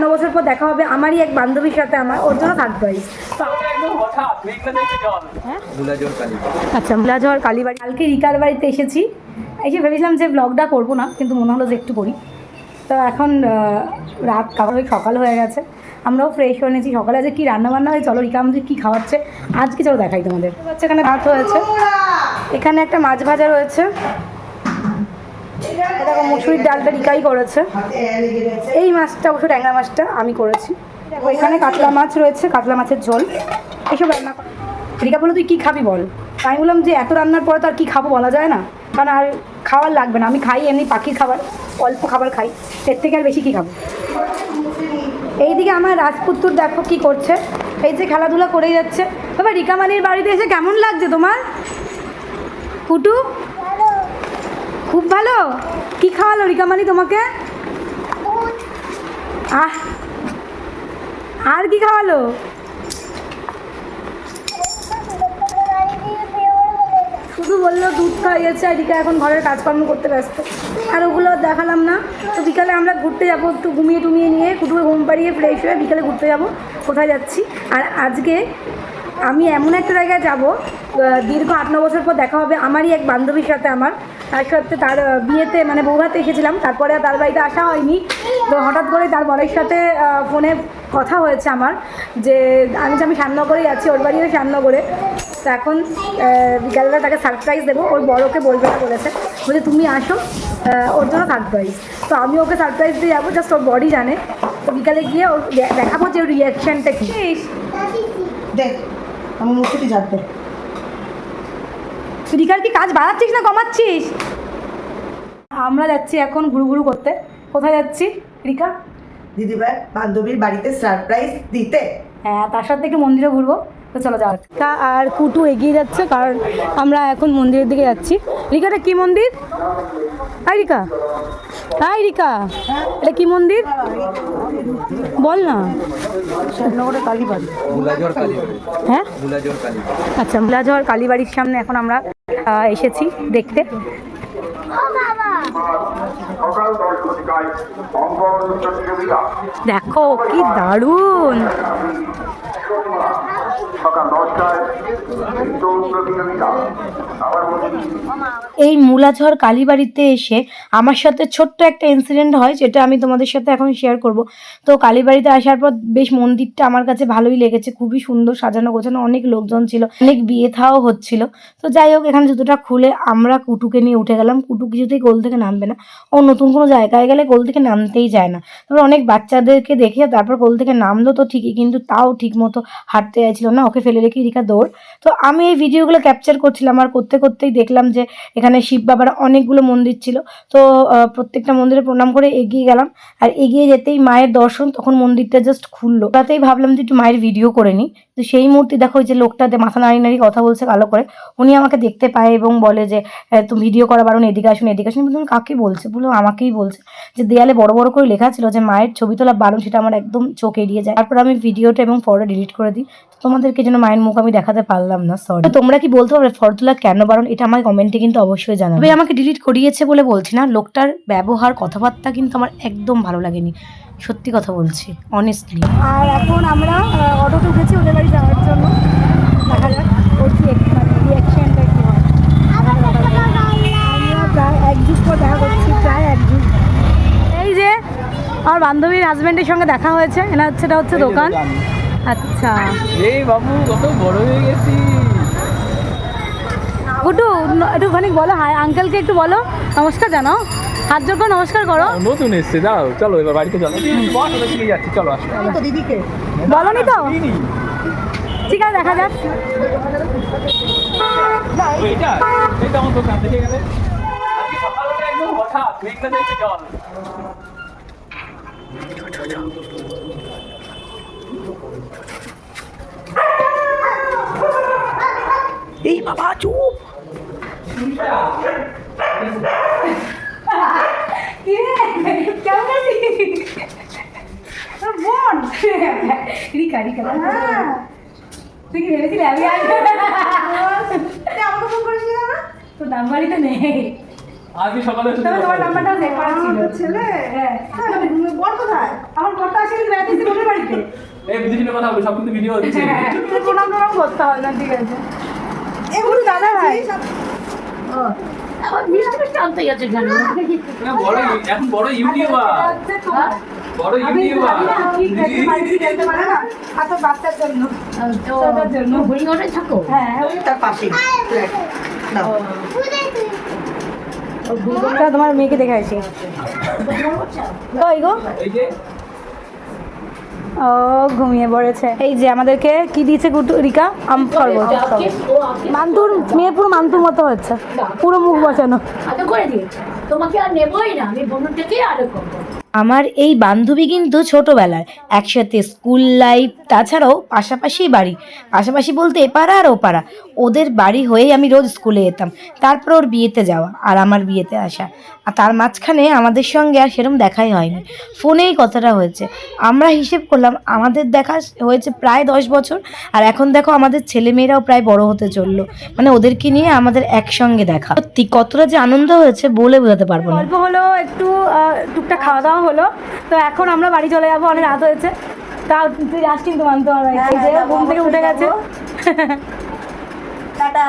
9 বছর পর দেখা হবে আমারই এক বান্ধবীর সাথে, আমার ওর জন্য সারপ্রাইজ। আচ্ছা, মুলাঝড় কালীবাড়ি। কালকে রিকার বাড়িতে এসেছি, এসে ভেবেছিলাম যে ব্লগটা করবো না, কিন্তু মনে হলো যে একটু করি। তো এখন রাত সকাল হয়ে গেছে, আমরাও ফ্রেশ হয়ে নিয়েছি। সকালে আজকে কী রান্নাবান্না হয় চলো রিকা আমাদের কী খাওয়াচ্ছে আজকে চলো দেখাই তোমাদের। এখানে ভাত হয়েছে, এখানে একটা মাছ ভাজা রয়েছে, দেখো মুসুরির ডালটা রিকাই করেছে, এই মাছটা অবশ্য ট্যাংরা মাছটা আমি করেছি। দেখো এখানে কাতলা মাছ রয়েছে, কাতলা মাছের ঝোল, এইসব রান্না করা। রিকা বলো তুই কী খাবি বল। আমি বললাম যে এত রান্নার পরে তো আর কী খাবো বলা যায় না, কারণ আর খাওয়ার লাগবে না, আমি খাই এমনি পাখির খাবার, অল্প খাবার খাই, এর থেকে আর বেশি কী খাবো। এইদিকে আমার রাজপুত্র দেখো কি করছে, এই যে খেলাধুলা করেই যাচ্ছে। তবে রিকামানির বাড়িতে এসে কেমন লাগছে তোমার কুটু? খুব ভালো। কি খাওয়ালো রিকামানি তোমাকে? আর কি খাওয়ালো? শুধু বললো দুধ খাইয়েছে, আর রিকা এখন ঘরের কাজকর্ম করতে ব্যস্ত, আর ওগুলো দেখালাম না। তো বিকালে আমরা ঘুরতে যাবো, একটু ঘুমিয়ে টুমিয়ে নিয়ে কুটুকে ঘুম পাড়িয়ে ফ্রেশ হয়ে বিকালে ঘুরতে যাব। কোথায় যাচ্ছি? আর আজকে আমি এমন একটা জায়গায় যাব, দীর্ঘ 8-9 বছর পর দেখা হবে আমারই এক বান্ধবীর সাথে, আমার তার সাথে তার বিয়েতে মানে বৌভাতে এসেছিলাম, তারপরে আর তার বাড়িতে আসা হয়নি। তো হঠাৎ করে তার বরের সাথে ফোনে কথা হয়েছে আমার, যে আমি শ্যামনগরেই আছি, ওর বাড়িও শ্যামনগরে। তো এখন বিকালবেলা তাকে সারপ্রাইজ দেবো, ওর বড়কে বলবে না বলেছে, বলছে তুমি আসো, ওর জন্য সারপ্রাইজ। তো আমি ওকে সারপ্রাইজ দিয়ে যাবো, জাস্ট ওর বডি জানে। তো বিকালে গিয়ে ওর দেখাবো যে ওর রিয়াকশানটা কী। দেখ আমি মুখে যাবে। রিকার কি কাজ বাড়াচ্ছিস না কমাচ্ছিস? আমরা যাচ্ছি এখন ঘুরু করতে। কোথায় যাচ্ছি রিকা? দিদিভাই বান্ধবীর বাড়িতে সারপ্রাইজ দিতে। হ্যাঁ, তার সাথে একটু মন্দিরে ঘুরবো। তো চলো যাওয়া তা। আর কুটু এগিয়ে যাচ্ছে, কারণ আমরা এখন মন্দিরের দিকে যাচ্ছি। রিকাটা কি মন্দির? হাই রিকা, হাই রিকা, এটা কি মন্দির বল না? শ্যামনগরের কালীবাড়ি। হ্যাঁ আচ্ছা, মুলাঝড় কালীবাড়ির সামনে এখন আমরা এসেছি দেখতে। দেখো কি দারুণ। এই মুলাঝড় কালীবাড়িতে এসে আমার সাথে ছোট্ট একটা ইনসিডেন্ট হয়, যেটা আমি তোমাদের সাথে এখন শেয়ার করব। তো কালীবাড়িতে আসার পর বেশ মন্দিরটা আমার কাছে ভালোই লেগেছে, খুবই সুন্দর সাজানো গোছানো, অনেক লোকজন ছিল, অনেক বিয়ে থাও হচ্ছিল। তো যাই হোক, এখানে জুতোটা খুলে আমরা কুটুকে নিয়ে উঠে গেলাম। কুটু কিছুতেই কোল থেকে নামবে না, ও নতুন কোনো জায়গায় গেলে কোল থেকে নামতেই যায় না। তারপর অনেক বাচ্চাদেরকে দেখে তারপর কোল থেকে নামলো তো ঠিকই, কিন্তু তাও ঠিক মতো হাঁটতে চাইছিল না, ওকে ফেলে রেখে রিকা দৌড়। তো আমি এই ভিডিওগুলো ক্যাপচার করছিলাম, আর করতে করতেই দেখলাম যে এখানে শিব বাবার অনেকগুলো মন্দির ছিল। তো প্রত্যেকটা মন্দিরে প্রণাম করে এগিয়ে গেলাম, আর এগিয়ে যেতেই মায়ের দর্শন, তখন মন্দিরটা জাস্ট খুললো। তাতেই ভাবলাম যে একটু মায়ের ভিডিও করে নিই। তো সেই মুহূর্তে দেখো যে লোকটাতে মাথা নাড়ি কথা বলছে কালো করে, উনি আমাকে দেখতে পায় এবং বলে যে তুমি ভিডিও করা বারণ, এদিকে আসুন এদিকে আসুন। তুমি কাকে বলছে? বলো আমাকেই বলছে। যে দেয়ালে বড় বড় করে লেখা ছিল যে মায়ের ছবি তোলা বারণ, সেটা আমার একদম চোখ এড়িয়ে যায়। তারপর আমি ভিডিওটা এবং ফটোটা ডিলিট করে দিই। তোমাদেরকে যেন মায়ের মুখ আমি দেখাতে পারলাম না, সরি। তোমরা কি বলতে পারবে ফটো তোলা কেন বারণ? এটা আমার কমেন্টে কিন্তু অবশ্যই জানাবে। তবে আমাকে ডিলিট করিয়েছে বলে বলছি না, লোকটার ব্যবহার কথাবার্তা কিন্তু আমার একদম ভালো লাগেনি, সত্যি কথা বলছি অনেস্টলি। আর এখন আমরা অটোতে উঠেছি ওদের বাড়ি যাওয়ার জন্য। দেখা যাক ওর কি রিয়াকশনটা কি হয়। আমরা প্রায় 1 যুগ পর দেখা করছি, প্রায় 1 যুগ। এই যে আমার বান্ধবীর হাজব্যান্ডের সঙ্গে দেখা হয়েছে, এটা হচ্ছে দোকান। আচ্ছা এই বাবু কত বড় হয়ে গেছি। গুটু একটুখানি বলো, হাই আঙ্কেলকে একটু বলো, নমস্কার জানাও, হাত জোর করে নমস্কার করো। নতুন এসছে, যাও চলো এবার বাড়িতে চলো। যাচ্ছি চলো, আসো। তো দিদিকে বলনি তো? ঠিক আছে, দেখা যাক। এইটা আমার দোকান থেকে গেলে আজকে সকালবেলা একদম হঠাৎ মেঘলা দেখতে জল। এই বাবা চুপ। কেমন আছিস? বোন রিকা, তুই কি ভেবেছিলি আমি আসবো? আমাকে ফোন করেছিলি না? তোর নাম্বারই তো নেই। আজকে সকালে এসে তবে তোমার নাম্বারটা সেভ করা ছিল। ছেলে হ্যাঁ বর কোথায়? আমার কথা আসলে বেড়াতে এসে বোনের বাড়িতে। এই বুঝিয়ে কথা বলবো, সব কিন্তু ভিডিও হচ্ছে। হ্যাঁ প্রণাম টনাম করতে হবে না, ঠিক আছে। এগুলো দাদা ভাই আবার মিষ্টি মিষ্টি আনতে গেছে কেন? বড় এখন বড় ইউটিউবার, বড় ইউটিউবার। আচ্ছা বাচ্চার জন্য, তো ছোটার জন্য। হরিহরে থাকো? হ্যাঁ তার পাশেই নাও। ওটা তোমার মেয়েকে দেখে আসি। কই গো? এই যে ও ঘুমিয়ে পড়েছে। এই যে আমাদেরকে কি দিয়েছে রিকা? আম খরগোশ। মান্তুর মেয়ে পুরো মান্তুর মতো হচ্ছে, পুরো মুখ বসানো। আদর করে দিয়েছে, তোমাকে আর নেবই না, আমি বোনটাকেই আদর করবো। আমার এই বান্ধবী কিন্তু ছোটবেলার একসাথে স্কুল লাইফ, তাছাড়াও পাশাপাশি বাড়ি, পাশাপাশি বলতে এপাড়া আর ওপাড়া। ওদের বাড়ি হয়েই আমি রোজ স্কুলে যেতাম, তারপর ওর বিয়েতে যাওয়া আর আমার বিয়েতে আসা, আর তার মাঝখানে আমাদের সঙ্গে আর সেরকম দেখাই হয়নি, ফোনেই কথাটা হয়েছে। আমরা হিসেব করলাম আমাদের দেখা হয়েছে প্রায় 10 বছর, আর এখন দেখো আমাদের ছেলেমেয়েরাও প্রায় বড় হতে চললো, মানে ওদেরকে নিয়ে আমাদের একসঙ্গে দেখা। সত্যি কতটা যে আনন্দ হয়েছে বলে বোঝাতে পারবো না। গল্প হলো, একটু টুকটাক খাওয়া দাওয়া হলো, তো এখন আমরা বাড়ি চলে যাবো, অনেক রাত হয়েছে। তাও তুই যাস কিন্তু মানতে পারবে, ঘুম থেকে উঠে গেছে। টাটা।